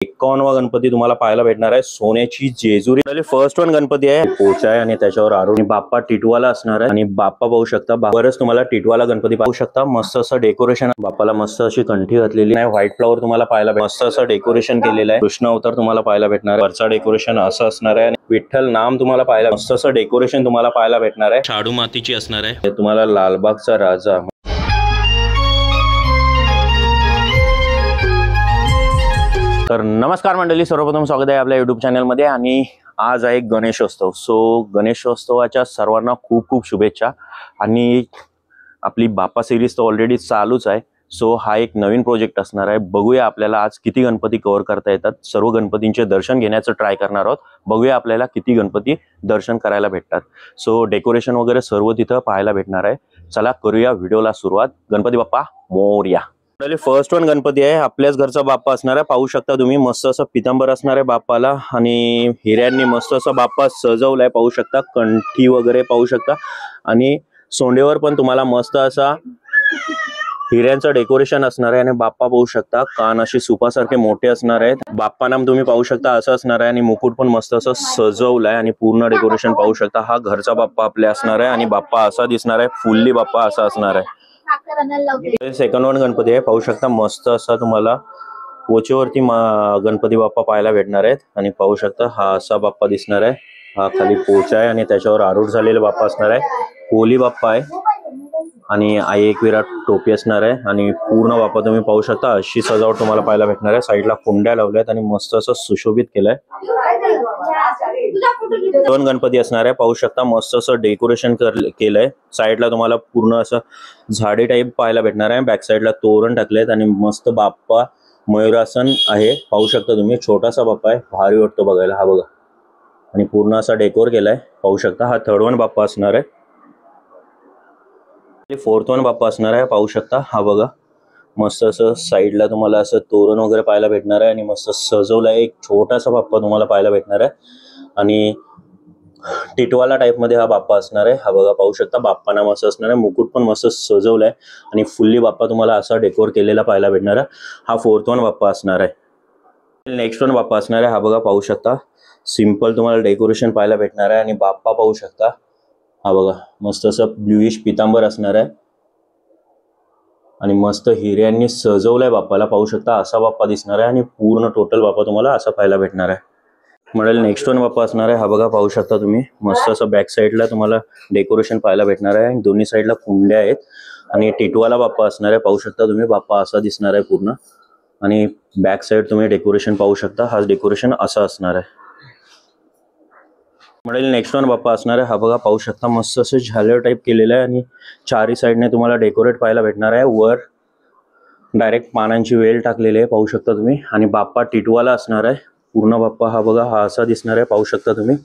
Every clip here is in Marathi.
51वा गणपती तुम्हाला पाहायला भेटणार आहे सोन्याची जेजुरी। फर्स्ट वन गणपती आहे पोचा आहे आणि त्याच्यावर आरोही बाप्पा टिटवाला असणार आहे आणि बाप्पा पाहू शकता। बरंच तुम्हाला टिटवाला गणपती पाहू शकता। मस्त असं डेकोरेशन, बाप्पाला मस्त अशी कंठी घातलेली आहे, व्हाईट फ्लॉवर तुम्हाला पाहायला मस्त असं डेकोरेशन केलेलं आहे। कृष्ण अवतार तुम्हाला पाहायला भेटणार आहे, वरचा डेकोरेशन असं असणार आहे। विठ्ठल नाम तुम्हाला पाहायला मस्त असं डेकोरेशन तुम्हाला पाहायला भेटणार आहे। शाडू मातीची असणार आहे। तुम्हाला लालबागचा राजा। तर नमस्कार मंडळी, सर्वप्रथम स्वागत आहे आपल्या YouTube चॅनलमध्ये। आणि आज आहे गणेशोत्सव। सो गणेशोत्सवाच्या सर्वांना खूप खूप शुभेच्छा। आणि आपली बाप्पा सिरीज तर ऑलरेडी चालूच आहे। सो हा एक नवीन प्रोजेक्ट असणार आहे। बघूया आपल्याला आज किती गणपती कव्हर करता येतात। सर्व गणपतींचे दर्शन घेण्याचं ट्राय करणार आहोत। बघूया आपल्याला किती गणपती दर्शन करायला भेटतात। सो डेकोरेशन वगैरे सर्व तिथं पाहायला भेटणार आहे। चला करूया व्हिडिओला सुरुवात। गणपती बाप्पा मोरया। फर्स्ट वन गणपती आहे, आपल्याच घरचा बाप्पा असणार आहे। पाहू शकता तुम्ही मस्त असं पितांबर असणार आहे बाप्पाला आणि हिऱ्यांनी मस्त असं बाप्पा सजवलाय। पाहू शकता कंठी वगैरे पाहू शकता आणि सोंडेवर पण तुम्हाला मस्त असा हिऱ्यांचं डेकोरेशन असणार आहे। आणि बाप्पा पाहू शकता कान असे सुपासारखे मोठे असणार आहेत। बाप्पा नाम तुम्ही पाहू शकता असं असणार आहे आणि मुकुट पण मस्त असं सजवलाय आणि पूर्ण डेकोरेशन पाहू शकता। हा घरचा बाप्पा आपल्या असणार आहे आणि बाप्पा असा दिसणार आहे, फुल्ली बाप्पा असा असणार आहे। सेकंड वन गणपती आहे, पाहू शकता मस्त असा तुम्हाला पोचेवरती गणपती बाप्पा पाहायला भेटणार आहेत। आणि पाहू शकता हा असा बाप्पा दिसणार आहे। हा खाली पोचा आहे आणि त्याच्यावर आरूढ झालेला बाप्पा असणार आहे। कोली बाप्पा आहे आणि आई एक विराट टोपी असणार आहे आणि पूर्ण बाप्पा तुम्ही पाहू शकता अशी सजावट तुम्हाला पाहायला भेटणार आहे। साईडला कुंड्या लावल्यात आणि मस्त असं सुशोभित केलंय। दोन गणपती असणार आहे, पाहू शकता मस्त असं डेकोरेशन केलंय। साईडला तुम्हाला पूर्ण असं झाडी टाईप पाहायला भेटणार आहे। बॅक साईडला तोरण टाकलेत आणि मस्त बाप्पा मयूरासन आहे। पाहू शकता तुम्ही छोटासा बाप्पा आहे, भारी वाटतो बघायला। हा बघा आणि पूर्ण असा डेकोर केलाय पाहू शकता। हा थर्ड वन बाप्पा असणार आहे। फोर्थ वन बाप्पा असणार आहे, पाहू शकता। हा बघा मस्त असं साईडला तुम्हाला असं तोरण वगैरे पाहायला भेटणार आहे आणि मस्त सजवलाय। एक छोटासा बाप्पा तुम्हाला पाहायला भेटणार आहे आणि टिटवाला टाइप मध्ये हा बाप्पा असणार आहे। हा बघा पाहू शकता बाप्पा नाम असं असणार आहे। मुकुट पण मस्त सजवलाय आणि फुल्ली बाप्पा तुम्हाला असा डेकोर केलेला पाहायला भेटणार आहे। हा फोर्थ वन बाप्पा असणार आहे। नेक्स्ट वन बाप्पा असणार आहे। हा बघा पाहू शकता सिंपल तुम्हाला डेकोरेशन पाहायला भेटणार आहे आणि बाप्पा पाहू शकता। हा बघा मस्त असं ब्ल्यूइश पितांबर असणार आहे आणि मस्त हिऱ्यांनी सजवलाय बाप्पाला। पाहू शकता असा बाप्पा दिसणार आहे आणि पूर्ण टोटल बाप्पा तुम्हाला असा पाहायला भेटणार आहे। म्हणजे नेक्स्ट वन बाप्पा असणार आहे। हा बघा पाहू शकता तुम्ही मस्त असं बॅक साईडला तुम्हाला डेकोरेशन पाहायला भेटणार आहे। दोन्ही साईडला कुंड्या आहेत आणि टिटवाला बाप्पा असणार आहे। पाहू शकता तुम्ही बाप्पा असा दिसणार आहे पूर्ण आणि बॅक साईड तुम्ही डेकोरेशन पाहू शकता। हा डेकोरेशन असा असणार आहे। म्हणजे नेक्स्ट वन बाप्पा असणार आहे। हा बघा पाहू शकता मस्त असं झालर टाईप केलेलं आहे आणि चारी साईडने तुम्हाला डेकोरेट पाहायला भेटणार आहे। वर डायरेक्ट पानांची वेल टाकलेली आहे पाहू शकता तुम्ही आणि बाप्पा टिटवाला असणार आहे पूर्ण बाप्पा। हा बघा हा असा दिसणार आहे पाहू शकता तुम्ही।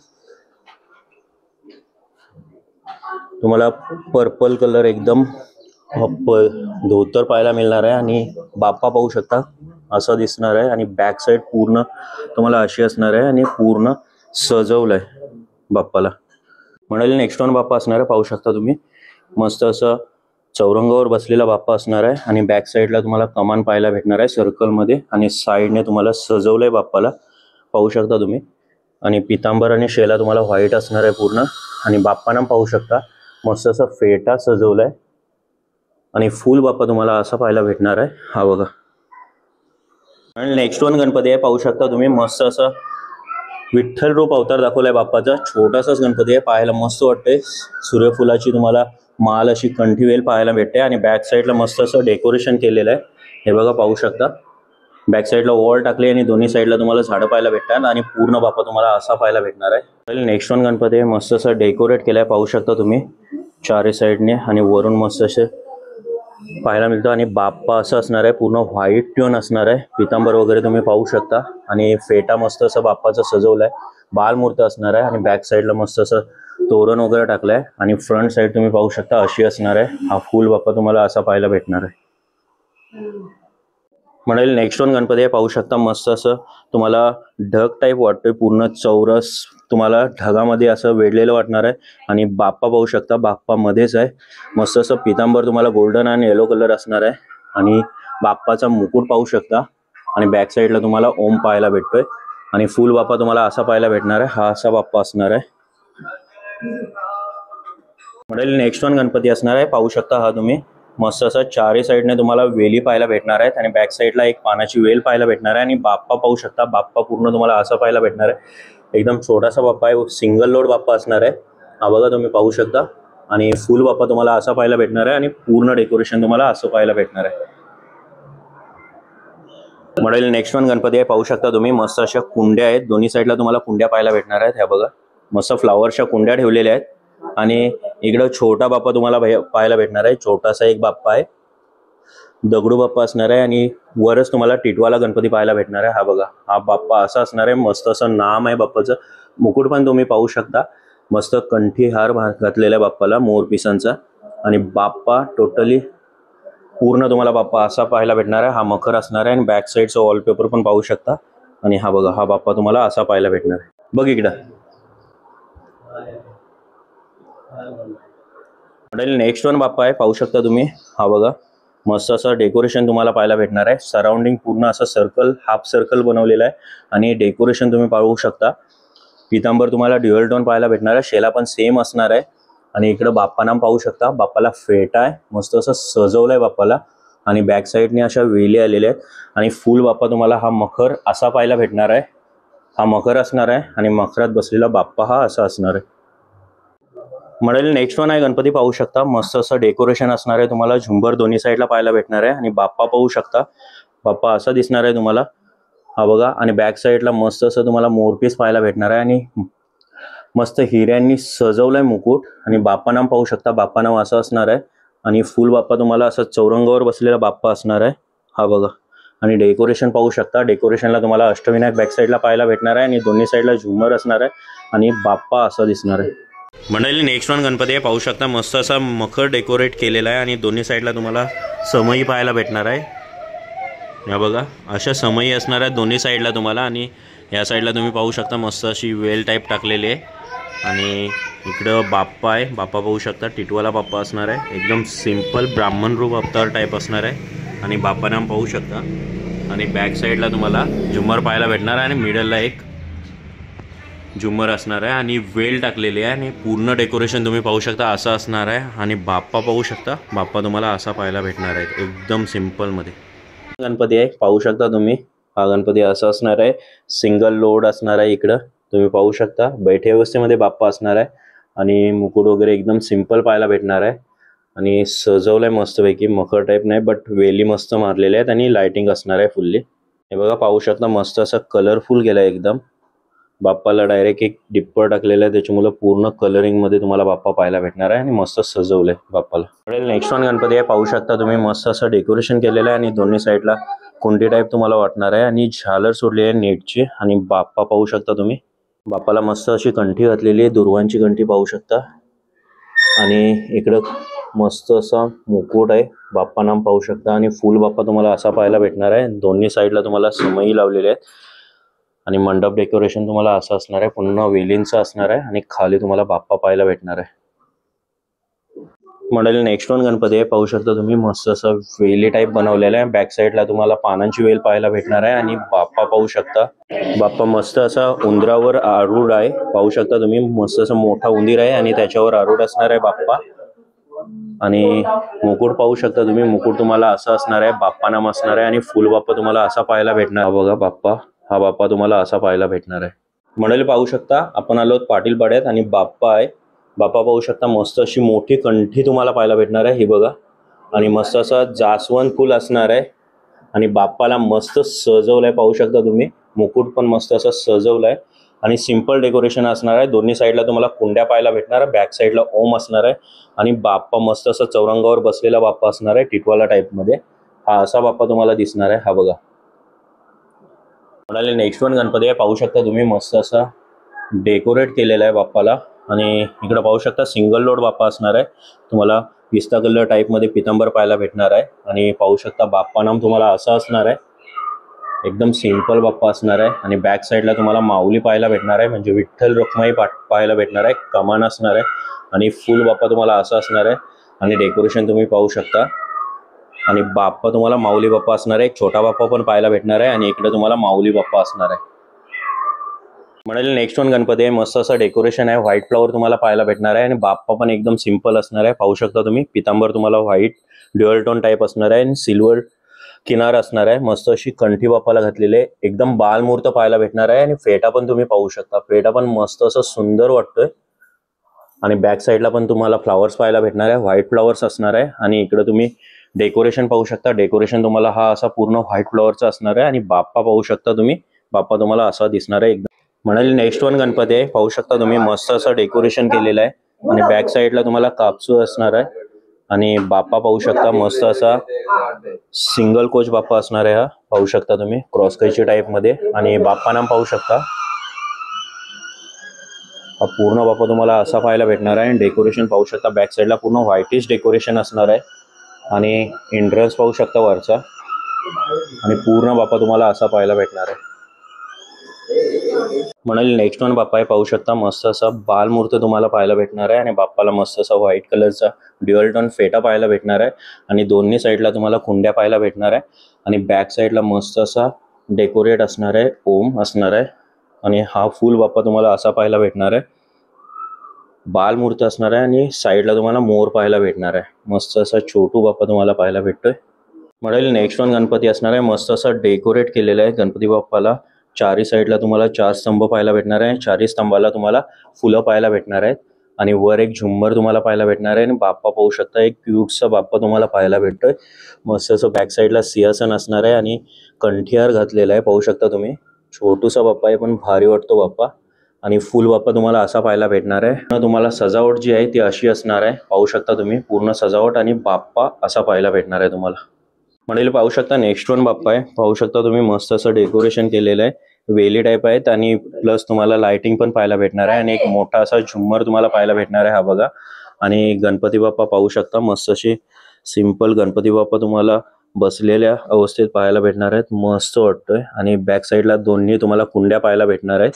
तुम्हाला पर्पल कलर एकदम धोतर पाहायला मिळणार आहे आणि बाप्पा पाहू शकता असा दिसणार आहे आणि बॅक साईड पूर्ण तुम्हाला अशी असणार आहे आणि पूर्ण सजवलंय बाप्पाला। म्हणजे नेक्स्ट वन बाप्पा असणार आहे, पाहू शकता तुम्ही मस्त असं चौरंगावर बसलेला बाप्पा असणार आहे आणि बॅक साईडला तुम्हाला कमान पाहायला भेटणार आहे सर्कल मध्ये आणि साईडने तुम्हाला सजवलंय बाप्पाला पाहू शकता तुम्ही। आणि पितांबर आणि शेला तुम्हाला व्हाईट असणार आहे पूर्ण आणि बाप्पांना पाहू शकता मस्त असं फेटा सजवलाय आणि फुल बाप्पा तुम्हाला असा पाहायला भेटणार आहे। हा बघा आणि नेक्स्ट वन गणपती आहे, पाहू शकता तुम्ही मस्त असं विठ्ठल रूप अवतार दाखवलाय बाप्पाचा। छोटासाच गणपती आहे, पाहायला मस्त वाटतंय। सूर्यफुलाची तुम्हाला माल अशी कंठी वेल पाहायला भेटते आणि बॅक साईडला मस्त असं डेकोरेशन केलेलं आहे। हे बघा पाहू शकता बॅक साईडला वॉल टाकली आणि दोन्ही साईडला तुम्हाला झाडं पाहायला भेटतात आणि पूर्ण बाप्पा तुम्हाला असा पाहायला भेटणार आहे। नेक्स्ट वन गणपती आहे, मस्त असं डेकोरेट केलंय पाहू शकता तुम्ही चारी साईडने आणि वरून मस्त असे पाहायला मिळतं आणि बाप्पा असं असणार आहे पूर्ण व्हाईट ट्यून असणार आहे। पितांबर वगैरे तुम्ही पाहू शकता आणि फेटा मस्त असं बाप्पाचं सजवलंय। बालमूर्त असणार आहे आणि बॅक साईडला मस्त असं तोरण वगैरे टाकलंय आणि फ्रंट साईड तुम्ही पाहू शकता अशी असणार आहे। हा फुल बाप्पा तुम्हाला असा पाहायला भेटणार आहे। म्हणजे नेक्स्ट वन गणपती आहे, पाहू शकता मस्त असं तुम्हाला ढग टाईप वाटतोय पूर्ण चौरस तुम्हाला ढगामध्ये असं वेढलेलं वाटणार आहे आणि बाप्पा पाहू शकता बाप्पा मध्येच आहे। मस्त असं पितांबर तुम्हाला गोल्डन आणि येलो कलर असणार आहे आणि बाप्पाचा मुकुट पाहू शकता आणि बॅक साईडला तुम्हाला ओम पाहायला भेटतोय आणि फुल बाप्पा तुम्हाला असा पाहायला भेटणार आहे. हा असा बाप्पा असणार आहे. मॉडेल नेक्स्ट वन गणपती असणार आहे. पाहू शकता हा तुम्ही मस्त असा चारही साईडने तुम्हाला वेली पाहायला भेटणार आहेत आणि बॅक साईडला एक पानाची वेल पाहायला भेटणार आहे आणि बाप्पा पाहू शकता. बाप्पा पूर्ण तुम्हाला असा पाहायला भेटणार आहे. एकदम छोटासा बाप्पा आहे, सिंगल लोड बाप्पा असणार आहे. हा बघा तुम्ही पाहू शकता. आणि फुल बाप्पा तुम्हाला असा पाहायला भेटणार आहे आणि पूर्ण डेकोरेशन तुम्हाला असं पाहायला भेटणार आहे. मॉडेल नेक्स्ट वन गणपती आहे. पाहू शकता तुम्ही मस्त अशा कुंड्या आहेत. दोन्ही साईडला तुम्हाला कुंड्या पाहायला भेटणार आहेत. ह्या बघा मस्त फ्लावरच्या कुंड्या ठेवलेल्या आहेत आणि इकडं छोटा बाप्पा तुम्हाला पाहायला भेटणार आहे. छोटासा एक बाप्पा आहे, दगडू बाप्पा असणार आहे आणि वरच तुम्हाला टिटवाला गणपती पाहायला भेटणार आहे. हा बघा हा बाप्पा असा असणार आहे. मस्त असं नाम आहे बाप्पाचं. मुकुट पण तुम्ही पाहू शकता. मस्त कंठी हार घातलेला बाप्पाला मोरपिसांचा आणि बाप्पा टोटली पूर्ण तुम्हाला बाप्पा असा पाहायला भेटणार आहे. हा मखर असणार आहे आणि बॅक साईडचा वॉलपेपर पण पाहू शकता. आणि हा बघा हा बाप्पा तुम्हाला असा पाहायला भेटणार आहे. बघ इकडं. मॉडेल नेक्स्ट वन बाप्पा आहे. पाहू शकता तुम्ही. हा बघा मस्त असं डेकोरेशन तुम्हाला पाहायला भेटणार आहे. सराउंडिंग पूर्ण असं सर्कल हाफ सर्कल बनवलेलं आहे आणि डेकोरेशन तुम्ही पाहू शकता. पितांबर तुम्हाला ड्युअल टोन पाहायला भेटणार आहे. शेला पण सेम असणार आहे आणि इकडं बाप्पा नाम पाहू शकता. बाप्पाला फेटा आहे, मस्त असं सजवलंय बाप्पाला आणि बॅक साईडने अशा वेली आलेल्या आहेत आणि फुल बाप्पा तुम्हाला हा मखर असा पाहायला भेटणार आहे. हा मखर असणार आहे आणि मखरात बसलेला बाप्पा हा असा असणार आहे. मॉडेल नेक्स्ट वन आहे गणपती. पाहू शकता मस्त असं डेकोरेशन असणार आहे. तुम्हाला झुंबर दोन्ही साईडला पाहायला भेटणार आहे आणि बाप्पा पाहू शकता. बाप्पा असा दिसणार आहे तुम्हाला. हा बघा आणि बॅक साईडला मस्त असं तुम्हाला मोरपीस पाहायला भेटणार आहे आणि मस्त हिऱ्यांनी सजवलंय मुकुट आणि बाप्पा नाम पाहू शकता. बाप्पा नाम असं असणार आहे आणि फुल बाप्पा तुम्हाला असं चौरंगावर बसलेला बाप्पा असणार आहे. हा बघा आणि डेकोरेशन पाहू शकता. डेकोरेशनला तुम्हाला अष्टविनायक बॅक साईडला पाहायला भेटणार आहे आणि दोन्ही साईडला झुमर असणार आहे आणि बाप्पा असा दिसणार आहे. मंडळी नेक्स्ट वन गणपती आहे. पाहू शकता मस्त असा मखर डेकोरेट केलेला आहे आणि दोन्ही साईडला तुम्हाला समई पाहायला भेटणार आहे. या बघा अशा समई असणार आहेत दोन्ही साईडला तुम्हाला आणि या साईडला तुम्ही पाहू शकता मस्त अशी वेल टाईप टाकलेली आहे आणि इकडं बाप्पा आहे. बाप्पा पाहू शकता. टिटवाला बाप्पा असणार आहे. एकदम सिंपल ब्राह्मण रूप अवतार टाईप असणार आहे आणि बाप्पा नाम पाहू शकता आणि बॅक साईडला तुम्हाला झुमर पाहायला भेटणार आहे आणि मिडलला एक झुमर असणार आहे आणि वेल टाकलेली आहे आणि पूर्ण डेकोरेशन तुम्ही पाहू शकता असं असणार आहे आणि बाप्पा पाहू शकता. बाप्पा तुम्हाला असा पाहायला भेटणार आहे एकदम सिंपलमध्ये. गणपती आहे. पाहू शकता तुम्ही. हा गणपती असा असणार आहे. सिंगल लोड असणार आहे. इकडं तुम्ही पाहू शकता बैठे अवस्थेमध्ये बाप्पा असणार आहे आणि मुकुट वगैरे एकदम सिंपल पाहायला भेटणार आहे आणि सजवलंय मस्तपैकी. मखर टाईप नाही बट वेली मस्त मारलेल्या आहेत आणि लाइटिंग असणार आहे फुल्ली. हे बघा पाहू शकता मस्त असं कलरफुल गेलाय एकदम. बाप्पाला डायरेक्ट एक डिप्पर टाकलेलं आहे त्याच्यामुळे पूर्ण कलरिंगमध्ये तुम्हाला बाप्पा पाहायला भेटणार आहे आणि मस्त सजवलंय बाप्पाला. नेक्स्ट वन गणपती आहे. पाहू शकता तुम्ही मस्त असं डेकोरेशन केलेलं आहे आणि दोन्ही साईडला कुंडी टाईप तुम्हाला वाटणार आहे आणि झालर सोडली आहे नेटची आणि बाप्पा पाहू शकता तुम्ही. बाप्पाला मस्त अशी कंठी घातलेली आहे. दुर्वांची कंठी पाहू शकता आणि इकडं मस्त असा मुकुट आहे. बाप्पा नाम पाहू शकता आणि फुल बाप्पा तुम्हाला असा पाहायला भेटणार आहे. दोन्ही साईडला तुम्हाला समई लावलेले आहेत आणि मंडप डेकोरेशन तुम्हाला असं असणार आहे. पुन्हा वेलींचं असणार आहे आणि खाली तुम्हाला बाप्पा पाहायला भेटणार आहे. मॉडेल नेक्स्ट वन गणपती आहे. पाहू शकता तुम्ही मस्त असं वेली टाईप बनवलेलं आहे. बॅक साईडला तुम्हाला पानांची वेल पाहायला भेटणार आहे आणि बाप्पा पाहू शकता. बाप्पा मस्त असा उंदरावर आरूढ आहे. पाहू शकता तुम्ही मस्त असं मोठा उंदीर आहे आणि त्याच्यावर आरूढ असणार आहे बाप्पा आणि मुकुट पाहू शकता तुम्ही. मुकुट तुम्हाला असं असणार आहे. बाप्पा नाम असणार आहे आणि फुल बाप्पा तुम्हाला असा पाहायला भेटणार. बघा बाप्पा हा बाप्पा तुम्हाला असा पाहायला भेटणार आहे. मंडळी पाहू शकता आपण आलो पाटील पाड्यात आणि बाप्पा आहे. बाप्पा पाहू शकता मस्त अशी मोठी कंठी तुम्हाला पाहायला भेटणार आहे. ही बघा आणि मस्त असं जास्वंद फुल असणार आहे आणि बाप्पाला मस्त सजवलंय. पाहू शकता तुम्ही. मुकुट पण मस्त असं सजवलंय आणि सिंपल डेकोरेशन असणार आहे. दोन्ही साईडला तुम्हाला कुंड्या पाहायला भेटणार आहे. बॅक साईडला ओम असणार आहे आणि बाप्पा मस्त असं चौरंगावर बसलेला बाप्पा असणार आहे टिटवाला टाईपमध्ये. हा असा बाप्पा तुम्हाला दिसणार आहे. हा बघा. म्हणाले नेक्स्ट वन गणपती आहे. पाहू शकता तुम्ही मस्त असा डेकोरेट केलेला आहे बाप्पाला आणि इकडे पाहू शकता सिंगल लोड बाप्पा असणार आहे. तुम्हाला पिस्ता कलर टाईपमध्ये पितांबर पाहायला भेटणार आहे आणि पाहू शकता बाप्पा नाम तुम्हाला असं असणार आहे. एकदम सिंपल बाप्पा असणार आहे आणि बॅक साईडला तुम्हाला माऊली पाहायला भेटणार आहे म्हणजे विठ्ठल रखुमाई पाहायला भेटणार आहे. कमान असणार आहे आणि फुल बाप्पा तुम्हाला असं असणार आहे आणि डेकोरेशन तुम्ही पाहू शकता. आणि बाप्पा तुम्हाला माऊली बाप्पा असणार आहे, एक छोटा बाप्पा पण पाहायला भेटणार आहे आणि इकडे तुम्हाला माऊली बाप्पा असणार आहे. म्हणाले नेक्स्ट वन गणपती आहे. मस्त असं डेकोरेशन आहे, व्हाईट फ्लॉवर तुम्हाला पाहायला भेटणार आहे आणि बाप्पा पण एकदम सिंपल असणार आहे. पाहू शकता तुम्ही पितांबर तुम्हाला व्हाईट ड्युअल टोन टाईप असणार आहे आणि सिल्वर किनार असणार आहे. मस्त अशी कंठी बाप्पाला घातलेली आहे, एकदम बालमूर्त पाहायला भेटणार आहे आणि फेटा पण तुम्ही पाहू शकता. फेटा पण मस्त असं सुंदर वाटतोय आणि बॅक साईडला पण तुम्हाला फ्लावर्स पाहायला भेटणार आहे, व्हाईट फ्लावर्स असणार आहे. आणि इकडे तुम्ही डेकोरेशन पाहू शकता. डेकोरेशन तुम्हाला हा असा पूर्ण व्हाईट फ्लावरचा असणार आहे आणि बाप्पा पाहू शकता तुम्ही, बाप्पा तुम्हाला असा दिसणार आहे एकदम. म्हणाले नेक्स्ट वन गणपती आहे. पाहू शकता तुम्ही मस्त असं डेकोरेशन केलेलं आहे आणि बॅक साईडला तुम्हाला कापसूळ असणार आहे आणि बाप्पा पाहू शकता मस्त असा सिंगल कोच बाप्पा असणार आहे. हा पाहू शकता तुम्ही क्रॉस कैची टाईप मध्ये आणि बाप्पा नाम पाहू शकता. हा पूर्ण बाप्पा तुम्हाला असा पाहायला भेटणार आहे आणि डेकोरेशन पाहू शकता बॅक साईडला पूर्ण व्हाईटिश डेकोरेशन असणार आहे आणि एंट्रन्स पाहू शकता वरचा आणि पूर्ण बाप्पा तुम्हाला असा पाहायला भेटणार आहे. म्हणाले नेक्स्ट वन बाप्पा आहे. पाहू शकता मस्त असा बालमूर्त तुम्हाला पाहायला भेटणार आहे आणि बाप्पाला मस्त असा व्हाईट कलरचा ड्युअल टोन फेटा पाहायला भेटणार आहे आणि दोन्ही साईडला तुम्हाला कुंड्या पाहायला भेटणार आहे आणि बॅक साईडला मस्त असा डेकोरेट असणार आहे, ओम असणार आहे आणि हा फुल बाप्पा तुम्हाला असा पाहायला भेटणार आहे, बालमूर्त असणार आहे आणि साईडला तुम्हाला मोर पाहायला भेटणार आहे. मस्त असा छोटू बाप्पा तुम्हाला पाहायला भेटतोय. म्हणाले नेक्स्ट वन गणपती असणार आहे. मस्त असं डेकोरेट केलेलं आहे गणपती बाप्पाला. चारही साईडला तुम्हाला 4 स्तंभ पाहायला भेटणार आहे. चारही स्तंभाला तुम्हाला फुलं पाहायला भेटणार आहेत आणि वर एक झुंबर तुम्हाला पाहायला भेटणार आहे आणि बाप्पा पाहू शकता एक क्यूटसा बाप्पा तुम्हाला पाहायला भेटतोय. मस्त असं बॅक साईडला सिंहासन असणार आहे आणि कंठीहार घातलेला आहे. पाहू शकता तुम्ही छोटूसा बाप्पा आहे पण भारी वाटतो बाप्पा आणि फुल बाप्पा तुम्हाला असा पाहायला भेटणार आहे. तुम्हाला सजावट जी आहे ती अशी असणार आहे. पाहू शकता तुम्ही पूर्ण सजावट आणि बाप्पा असा पाहायला भेटणार आहे तुम्हाला. म्हणजे पाहू शकता नेक्स्ट वन बाप्पा आहे. पाहू शकता तुम्ही मस्त असं डेकोरेशन केलेलं आहे, वेली टाईप आहेत आणि प्लस तुम्हाला लाइटिंग पण पाहायला भेटणार आहे आणि एक मोठा असा झुम्मर तुम्हाला पाहायला भेटणार आहे. हा बघा आणि गणपती बाप्पा पाहू शकता मस्त असे सिंपल गणपती बाप्पा तुम्हाला बसलेल्या अवस्थेत पाहायला भेटणार आहेत. मस्त वाटतोय आणि बॅक साईडला दोन्ही तुम्हाला कुंड्या पाहायला भेटणार आहेत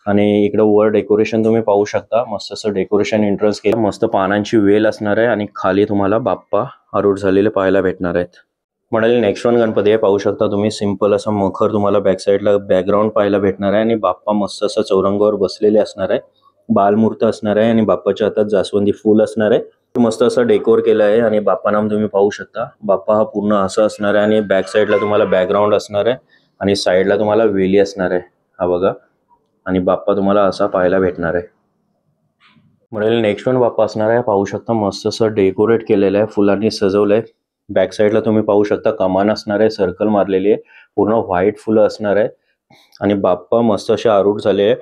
आणि इकडे वर डेकोरेशन तुम्ही पाहू शकता. मस्त असं डेकोरेशन एंट्रन्स केलं, मस्त पानांची वेल असणार आहे आणि खाली तुम्हाला बाप्पा आरूढ झालेले पाहायला भेटणार आहेत. म्हणाले नेक्स्ट वन गणपती आहे. पाहू शकता तुम्ही सिंपल असं मखर तुम्हाला बॅक साईडला बॅकग्राऊंड पाहायला भेटणार आहे आणि बाप्पा मस्त असं चौरंगावर बसलेले असणार आहे, बालमूर्त असणार आहे आणि बाप्पाच्या हातात जास्वंदी फूल असणार आहे. मस्त असं डेकोर केलं आहे आणि बाप्पा नाम तुम्ही पाहू शकता. बाप्पा हा पूर्ण असं असणार आहे आणि बॅक साईडला तुम्हाला बॅकग्राऊंड असणार आहे आणि साईडला तुम्हाला वेली असणार आहे. हा बघा आणि बाप्पा तुम्हाला असा पाहायला भेटणार आहे. म्हणजे नेक्स्ट वन बाप्पा असणार आहे. पाहू शकता मस्त असं डेकोरेट केलेलं आहे, फुलांनी सजवलंय. बॅक साईडला तुम्ही पाहू शकता कमान असणार आहे, सर्कल मारलेली आहे, पूर्ण व्हाईट फुलं असणार आहे आणि बाप्पा मस्त असे आरूढ झाले आहे.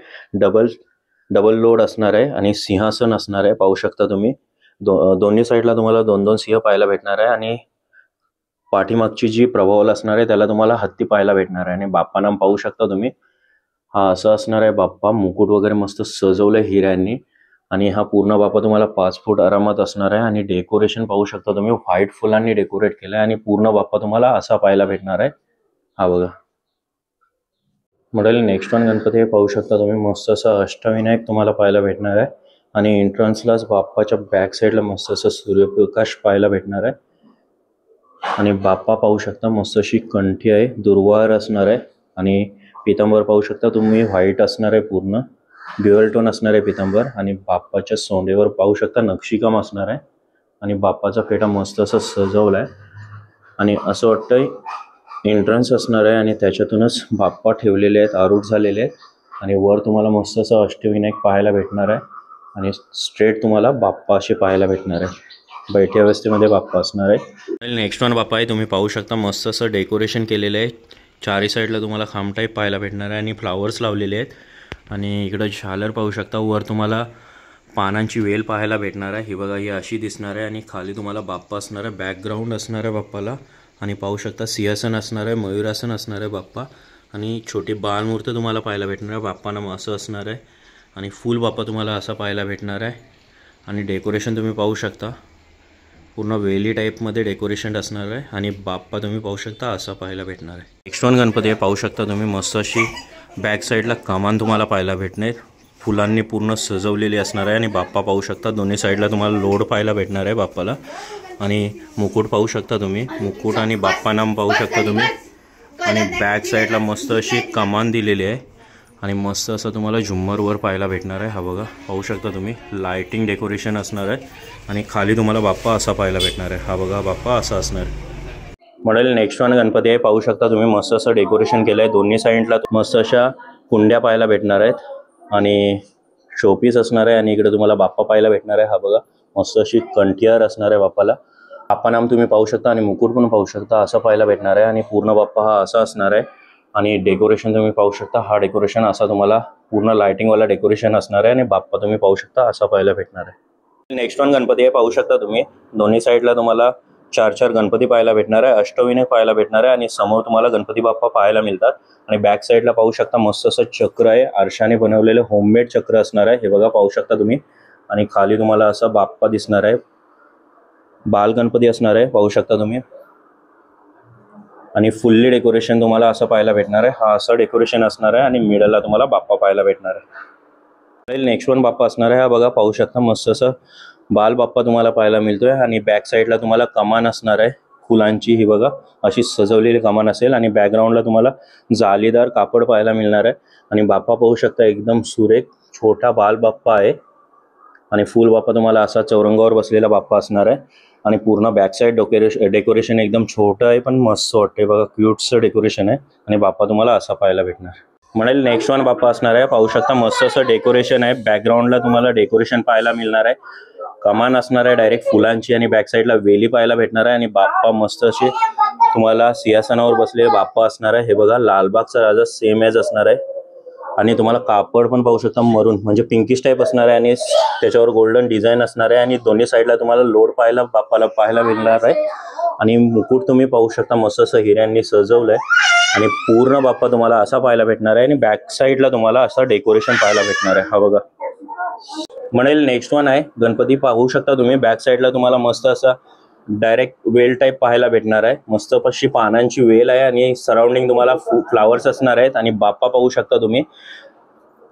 डबल लोड असणार आहे आणि सिंहासन असणार आहे. पाहू शकता तुम्ही दोन्ही साईडला तुम्हाला 2-2 सिंह पाहायला भेटणार आहे आणि पाठीमागची जी प्रभावल असणार आहे त्याला तुम्हाला हत्ती पाहायला भेटणार आहे आणि बाप्पा नाम पाहू शकता तुम्ही. हा असं असणार आहे बाप्पा, मुकुट वगैरे मस्त सजवलंय हिऱ्यांनी आणि हा पूर्ण बाप्पा तुम्हाला 5 फूट आरामात असणार आहे आणि डेकोरेशन पाहू शकता तुम्ही व्हाईट फुलांनी डेकोरेट केलंय आणि पूर्ण बाप्पा तुम्हाला असा पाहायला भेटणार आहे. हा बघा मॉडेल नेक्स्ट वन गणपती हे पाहू शकता तुम्ही मस्त असं अष्टविनायक तुम्हाला पाहायला भेटणार आहे आणि एंट्रन्सलाच बाप्पाच्या बॅक साईडला मस्त असं सूर्यप्रकाश पाहायला भेटणार आहे आणि बाप्पा पाहू शकता मस्त अशी कंठी आहे, दुर्वार असणार आहे आणि पितांबर पाहू शकता तुम्ही व्हाईट असणार आहे, पूर्ण ड्युअल टोन असणार आहे पितांबर आणि बाप्पाच्या सोंडेवर पाहू शकता नक्षीकाम असणार आहे आणि बाप्पाचा फेटा मस्त असा सजवला आहे आणि असं वाटतंय एंट्रन्स असणार आहे आणि त्याच्यातूनच बाप्पा ठेवलेले आहेत, आरूढ झालेले आहेत आणि वर तुम्हाला मस्त असं अष्टविनायक पाहायला भेटणार आहे आणि स्ट्रेट तुम्हाला बाप्पा असे पाहायला भेटणार आहे. बैठ्या अवस्थेमध्ये बाप्पा असणार आहे. नेक्स्ट वन बाप्पा आहे, तुम्ही पाहू शकता मस्त असं डेकोरेशन केलेलं आहे. चारी साईडला तुम्हाला खांब टाईप पाहायला भेटणार आहे आणि फ्लावर्स लावलेले आहेत आणि इकडं झालर पाहू शकता. वर तुम्हाला पानांची वेल पाहायला भेटणार आहे. ही बघा ही अशी दिसणार आहे आणि खाली तुम्हाला बाप्पा असणार आहे, बॅकग्राऊंड असणार आहे बाप्पाला आणि पाहू शकता सिंहासन असणार आहे, मयूरासन असणार आहे बाप्पा आणि छोटी बालमूर्त तुम्हाला पाहायला भेटणार आहे. बाप्पानं असं असणार आहे आणि फुल बाप्पा तुम्हाला असा पाहायला भेटणार आहे आणि डेकोरेशन तुम्ही पाहू शकता पूर्ण वेली टाईपमध्ये डेकोरेशन असणार आहे आणि बाप्पा तुम्ही पाहू शकता असा पाहायला भेटणार आहे. नेक्स्ट वन गणपती आहे, पाहू शकता तुम्ही मस्त अशी बॅक साईडला कमान तुम्हाला पाहायला भेटणार, फुलांनी पूर्ण सजवलेली असणार आहे आणि बाप्पा पाहू शकता दोन्ही साईडला तुम्हाला लोड पाहायला भेटणार आहे बाप्पाला आणि मुकुट पाहू शकता तुम्ही, मुकुट आणि बाप्पा नाम पाहू शकता तुम्ही. आणि बॅक साईडला मस्त अशी कमान दिलेली आहे आणि मस्त असं तुम्हाला झुम्मरवर पाहायला भेटणार आहे. हा बघा पाहू शकता तुम्ही, लाइटिंग डेकोरेशन असणार आहे आणि खाली तुम्हाला बाप्पा असा पाहायला भेटणार आहे. हा बघा बाप्पा असा असणार आहे. मॉडेल नेक्स्ट वन गणपती आहे, पाहू शकता तुम्ही मस्त असं डेकोरेशन केलं आहे. दोन्ही साईडला मस्त अशा कुंड्या पाहायला भेटणार आहेत आणि शोपीस असणार आहे आणि इकडे तुम्हाला बाप्पा पाहायला भेटणार आहे. हा बघा मस्त अशी कंठियार असणार आहे बाप्पाला. बाप्पा नाम तुम्ही पाहू शकता आणि मुकुट पण पाहू शकता, असं पाहायला भेटणार आहे. आणि पूर्ण बाप्पा हा असा असणार आहे आणि डेकोरेशन तुम्ही पाहू शकता, हा डेकोरेशन असा तुम्हाला पूर्ण लाइटिंगवाला डेकोरेशन असणार आहे आणि बाप्पा तुम्ही पाहू शकता असा पाहायला भेटणार आहे. नेक्स्ट वन गणपती आहे, पाहू शकता तुम्ही दोन्ही साईडला तुम्हाला 4 गणपती पाहायला भेटणार आहे, अष्टविनायक पाहायला भेटणार आहे आणि समोर तुम्हाला गणपती बाप्पा पाहायला मिळतात. आणि बॅक साईडला पाहू शकता मस्त असं चक्र आहे, आरशाने बनवलेले होममेड चक्र असणार आहे. हे बघा पाहू शकता तुम्ही. आणि खाली तुम्हाला असा बाप्पा दिसणार आहे, बाल गणपती असणार आहे पाहू शकता तुम्ही. आणि फुल्ली डेकोरेशन तुम्हाला असं पाहायला भेटणार आहे. हा असं डेकोरेशन असणार आहे आणि मिडलला तुम्हाला बाप्पा पाहायला भेटणार आहे. नेक्स्ट वन बाप्पा असणार आहे. हा बघा पाहू शकता मस्त असं बाल बाप्पा तुम्हाला पाहायला मिळतोय आणि बॅक साईडला तुम्हाला कमान असणार आहे फुलांची. ही बघा अशी सजवलेली कमान असेल आणि बॅकग्राऊंडला तुम्हाला जालीदार कापड पाहायला मिळणार आहे. आणि बाप्पा पाहू शकता एकदम सुरेख छोटा बाल बाप्पा आहे आणि फुल बाप्पा तुम्हाला असा चौरंगावर बसलेला बाप्पा असणार आहे. आणि पूर्ण बॅक साईड डेकोरेशन एकदम छोटं आहे पण मस्त वाटते बघा, क्यूटचं डेकोरेशन आहे आणि बाप्पा तुम्हाला असा पाहायला भेटणार. म्हणेल नेक्स्ट वन बाप्पा असणार आहे, पाहू शकता मस्त असं डेकोरेशन आहे. बॅकग्राऊंडला तुम्हाला डेकोरेशन पाहायला मिळणार आहे, कमान असणार आहे डायरेक्ट फुलांची आणि बॅक साईडला वेली पाहायला भेटणार आहे. आणि बाप्पा मस्त असे तुम्हाला सिंहासनावर बसलेले बाप्पा असणार आहे. हे बघा लालबागचा राजा सेम एज असणार आहे आणि तुम्हाला कापड पण पाहू शकता मरून म्हणजे पिंकिश टाईप असणार आहे आणि त्याच्यावर गोल्डन डिझाईन असणार आहे. आणि दोन्ही साईडला तुम्हाला लोड बाप्पाला पाहायला मिळणार आहे. आणि मुकुट तुम्ही पाहू शकता मस्त असं हिऱ्यांनी सजवलंय आणि पूर्ण बाप्पा तुम्हाला असा पाहायला भेटणार आहे. आणि बॅक साईडला तुम्हाला असं डेकोरेशन पाहायला भेटणार आहे. हा बघा म्हणेल नेक्स्ट वन आहे गणपती, पाहू शकता तुम्ही. बॅक साईडला तुम्हाला मस्त असा डायरेक्ट वेल टाईप पाहायला भेटणार आहे, मस्त अशी पानांची वेल आहे आणि सराउंडिंग तुम्हाला फ्लावर्स असणार आहेत. आणि बाप्पा पाहू शकता तुम्ही,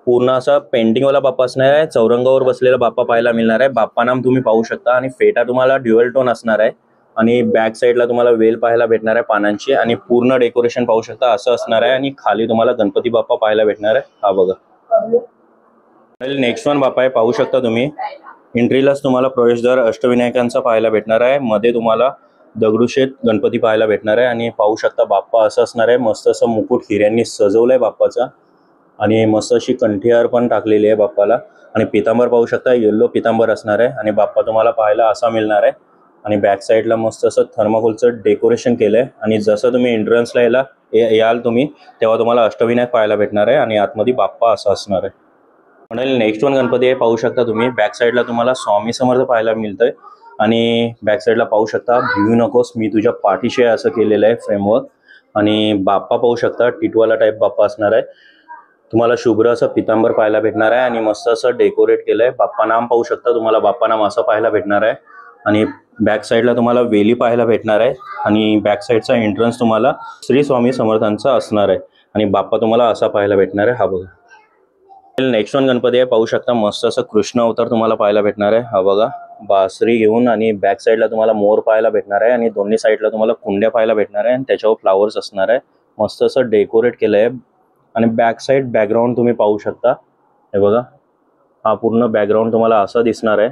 पूर्ण असा पेंटिंगवाला बाप्पा असणार आहे, चौरंगावर बसलेला बाप्पा पाहायला मिळणार आहे. बाप्पा नाम तुम्ही पाहू शकता आणि फेटा तुम्हाला ड्युअल टोन असणार आहे. आणि बॅक साईडला तुम्हाला वेल पाहायला भेटणार आहे पानांची आणि पूर्ण डेकोरेशन पाहू शकता असं असणार आहे. आणि खाली तुम्हाला गणपती बाप्पा पाहायला भेटणार आहे. हा बघा नेक्स्ट वन बाप्पा आहे, पाहू शकता तुम्ही. एंट्रीलाच तुम्हाला प्रवेशद्वार अष्टविनायकांचा पाहायला भेटणार आहे, मध्ये तुम्हाला दगडूशेठ गणपती पाहायला भेटणार आहे. आणि पाहू शकता बाप्पा असं असणार आहे, मस्त असं मुकुट हिऱ्यांनी सजवलंय बाप्पाचा आणि मस्त अशी कंठीहार पण टाकलेली आहे बाप्पाला. आणि पितांबर पाहू शकता, येल्लो पितांबर असणार आहे आणि बाप्पा तुम्हाला पाहायला असा मिळणार आहे. आणि बॅक साईडला मस्त असं थर्माकोलचं डेकोरेशन केलंय आणि जसं तुम्ही एंट्रन्सला याल तुम्ही तेव्हा तुम्हाला अष्टविनायक पाहायला भेटणार आहे आणि आतमध्ये बाप्पा असा असणार आहे. म्हणेल नेक्स्ट वन गणपती आहे, पाहू शकता तुम्ही. बॅक साईडला तुम्हाला स्वामी समर्थ पाहायला मिळतंय आणि बॅक साईडला पाहू शकता भिवू नकोस मी तुझ्या पाठीशी आहे असं केलेलं आहे फ्रेमवर्क. आणि बाप्पा पाहू शकता टिटवाला टाईप बाप्पा असणार आहे, तुम्हाला शुभ्र असं पितांबर पाहायला भेटणार आहे आणि मस्त असं डेकोरेट केलंय. बाप्पा नाम पाहू शकता, तुम्हाला बाप्पा नाम असं पाहायला भेटणार आहे. आणि बॅक साईडला तुम्हाला वेली पाहायला भेटणार आहे आणि बॅक साईडचा एंट्रन्स तुम्हाला श्री स्वामी समर्थांचा असणार आहे आणि बाप्पा तुम्हाला असा पाहायला भेटणार आहे. हा बघा नेक्स्ट वन गणपती आहे, पाहू शकता मस्त असं कृष्ण अवतार तुम्हाला पाहायला भेटणार आहे. हा बघा बासरी घेऊन आणि बॅक साईडला तुम्हाला मोर पाहायला भेटणार आहे आणि दोन्ही साईडला तुम्हाला कुंड्या पाहायला भेटणार आहे आणि त्याच्यावर फ्लावर्स असणार आहे. मस्त असं डेकोरेट केलं आहे आणि बॅक साईड बॅकग्राऊंड तुम्ही पाहू शकता. हे बघा हा पूर्ण बॅकग्राऊंड तुम्हाला असा दिसणार आहे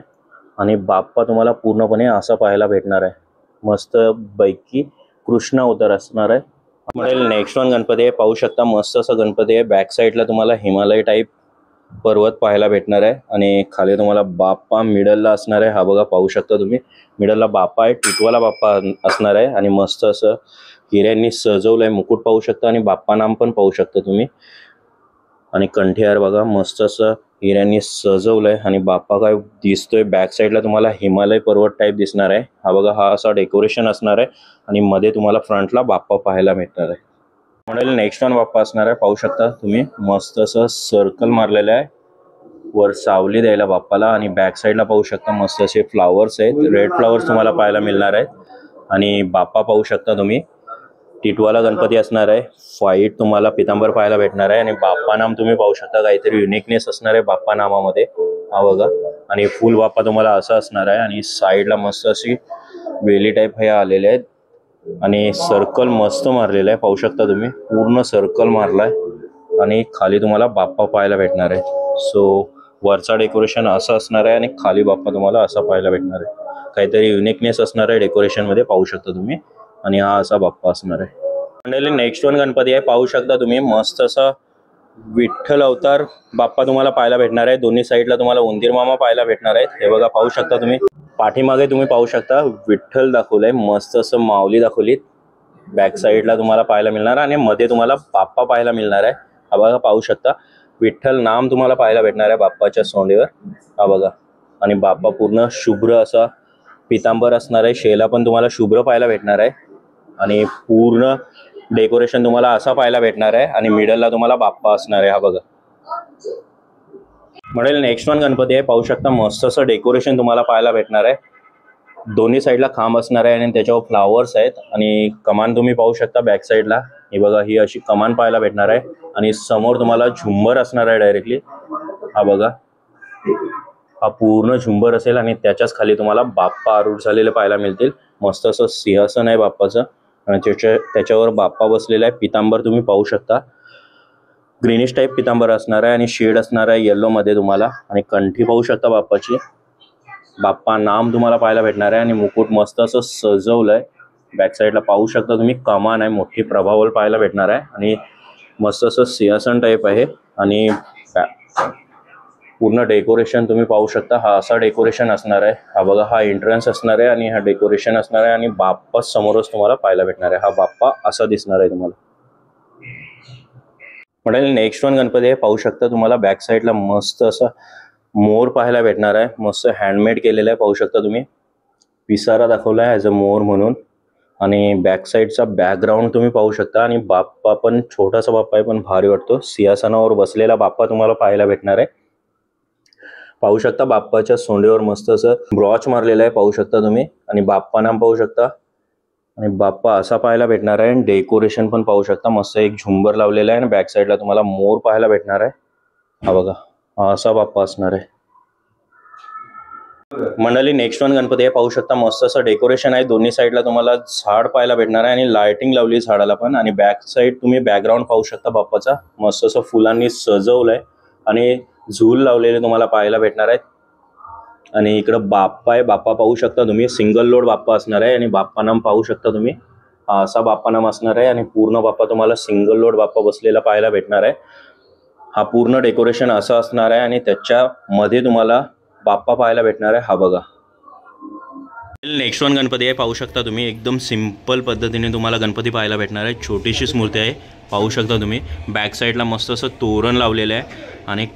आणि बाप्पा तुम्हाला पूर्णपणे असा पाहायला भेटणार आहे, मस्त पैकी कृष्ण अवतार असणार आहे. म्हणेल नेक्स्ट वन गणपती आहे, पाहू शकता मस्त असं गणपती आहे. बॅक साईडला तुम्हाला हिमालय टाईप पर्वत पाहायला भेटणार आहे आणि खाली तुम्हाला बाप्पा मिडलला असणार आहे. हा बघा पाहू शकता तुम्ही, मिडलला बाप्पा आहे, टिटवाला बाप्पा असणार आहे आणि मस्त असं हिऱ्यांनी सजवलंय. मुकुट पाहू शकता आणि बाप्पा नाम पण पाहू शकता तुम्ही. आणि कंठीहार बघा मस्त असं हिऱ्यांनी सजवलंय आणि बाप्पा काय दिसतोय. बॅक साईडला तुम्हाला हिमालय पर्वत टाईप दिसणार आहे. हा बघा हा असा डेकोरेशन असणार आहे आणि मध्ये तुम्हाला फ्रंटला बाप्पा पाहायला भेटणार आहे. म्हणेल नेक्स्ट वन बाप्पा असणार आहे, पाहू शकता तुम्ही. मस्त असं सर्कल मारलेलं आहे वर सावली द्यायला बाप्पाला आणि बॅक साईडला पाहू शकता मस्त असे फ्लावर्स आहेत, रेड फ्लावर्स तुम्हाला पाहायला मिळणार आहेत. आणि बाप्पा पाहू शकता तुम्ही, टिटवाला गणपती असणार आहे, व्हाईट तुम्हाला पितांबर पाहायला भेटणार आहे आणि बाप्पा नाम तुम्ही पाहू शकता, काहीतरी युनिकनेस असणार आहे बाप्पा नामामध्ये. हा बघा आणि फुल बाप्पा तुम्हाला असा असणार आहे आणि साईडला मस्त अशी वेली टाईप हे आलेले आहेत आणि सर्कल मस्त मारलेला आहे, पाहू शकता तुम्ही पूर्ण सर्कल मारलाय आणि खाली तुम्हाला बाप्पा पाहायला भेटणार आहे. सो वरचा डेकोरेशन असं असणार आहे आणि खाली बाप्पा तुम्हाला असा पाहायला भेटणार आहे. काहीतरी युनिकनेस असणार आहे डेकोरेशन मध्ये, पाहू शकता तुम्ही. आणि हा असा बाप्पा असणार आहे. मंडळी नेक्स्ट वन गणपती आहे, पाहू शकता तुम्ही मस्त असा विठ्ठल अवतार बाप्पा तुम्हाला पाहायला भेटणार आहे. दोन्ही साईडला तुम्हाला उंदीर मामा पाहायला भेटणार आहेत. हे बघा पाहू शकता तुम्ही, पाठीमागे तुम्ही पाहू शकता विठ्ठल दाखवलंय, मस्त असं माऊली दाखवलीत. बॅक साईडला तुम्हाला पाहायला मिळणार आणि मध्ये तुम्हाला बाप्पा पाहायला मिळणार आहे. हा बघा पाहू शकता विठ्ठल नाम तुम्हाला पाहायला भेटणार आहे बाप्पाच्या सोंडीवर. हा बघा, आणि बाप्पा पूर्ण शुभ्र असा पितांबर असणार आहे. शेला पण तुम्हाला शुभ्र पाहायला भेटणार आहे आणि पूर्ण डेकोरेशन तुम्हाला असा पाहायला भेटणार आहे आणि मिडलला तुम्हाला बाप्पा असणार आहे. हा बघा म्हणेल नेक्स्ट वन गणपती आहे, पाहू शकता मस्त असं डेकोरेशन तुम्हाला पाहायला भेटणार आहे. दोन्ही साईडला खांब असणार आहे आणि त्याच्यावर फ्लावर्स आहेत आणि कमान तुम्ही पाहू शकता बॅक साईडला. ही बघा, ही अशी कमान पाहायला भेटणार आहे आणि समोर तुम्हाला झुंबर असणार आहे डायरेक्टली. हा बघा, हा पूर्ण झुंबर असेल आणि त्याच्याच खाली तुम्हाला बाप्पा आरूढ झालेले पाहायला मिळतील. मस्त असं सिंहासन आहे बाप्पाचं आणि त्याच्यावर बाप्पा बसलेला आहे. पितांबर तुम्ही पाहू शकता, ग्रीनिश टाईप पितांबर असणार आहे आणि शेड असणार आहे येल्लो मध्ये तुम्हाला. आणि कंठी पाहू शकता बाप्पाची. बाप्पा नाम तुम्हाला पाहायला भेटणार आहे आणि मुकुट मस्त असं सजवलंय. बॅक साईडला पाहू शकता तुम्ही कमान आहे, मोठी प्रभावल पाहायला भेटणार आहे आणि मस्त असं सिंहासन टाईप आहे आणि पूर्ण डेकोरेशन तुम्ही पाहू शकता. हा असा डेकोरेशन असणार आहे. हा बघा, हा एंट्रन्स असणार आहे आणि हा डेकोरेशन असणार आहे आणि बाप्पा समोरच तुम्हाला पाहायला भेटणार आहे. हा बाप्पा असा दिसणार आहे तुम्हाला. म्हणजे नेक्स्ट वन गणपती आहे, पाहू शकता तुम्हाला बॅक साईडला मस्त असा मोर पाहायला भेटणार आहे. मस्त हँडमेड केलेला आहे, पाहू शकता तुम्ही. पिसारा दाखवला आहे ॲज अ मोर म्हणून आणि बॅक साईडचा बॅकग्राऊंड तुम्ही पाहू शकता आणि बाप्पा पण छोटासा बाप्पा आहे पण भारी वाटतो. सिंहासनावर बसलेला बाप्पा तुम्हाला पाहायला भेटणार आहे. पाहू शकता बाप्पाच्या सोंडेवर मस्त असं ब्रॉच मारलेलं आहे, पाहू शकता तुम्ही. आणि बाप्पा नाम पाहू शकता आणि बाप्पा असा पाहायला भेटणार आहे. आणि डेकोरेशन पण पाहू शकता, मस्त एक झुंबर लावलेला आहे आणि बॅक साईडला तुम्हाला मोर पाहायला भेटणार आहे. हा बघा, हा असा बाप्पा असणार आहे. मंडळी नेक्स्ट वन गणपती आहे, पाहू शकता मस्त असं डेकोरेशन आहे. दोन्ही साईडला तुम्हाला झाड पाहायला भेटणार आहे आणि लाइटिंग लावली झाडाला पण. आणि बॅक साईड तुम्ही बॅकग्राऊंड पाहू शकता बाप्पाचा, मस्त असं फुलांनी सजवलंय आणि झूल लावलेले तुम्हाला पाहायला भेटणार आहेत. आणि इकडं बाप्पा आहे, बाप्पा पाहू शकता तुम्ही. सिंगल लोड बाप्पा असणार आहे आणि बाप्पा नाम पाहू शकता तुम्ही. हा असा बाप्पा नाम असणार आहे आणि पूर्ण बाप्पा तुम्हाला सिंगल लोड बाप्पा बसलेला पाहायला भेटणार आहे. हा पूर्ण डेकोरेशन असं असणार आहे आणि त्याच्यामध्ये तुम्हाला बाप्पा पाहायला भेटणार आहे. हा बघा, नेक्स्ट वन गणपती आहे, पाहू शकता तुम्ही. एकदम सिंपल पद्धतीने तुम्हाला गणपती पाहायला भेटणार आहे. छोटीशीच मूर्ती आहे, पाहू शकता तुम्ही. बॅक साईडला मस्त असं तोरण लावलेलं आहे आणि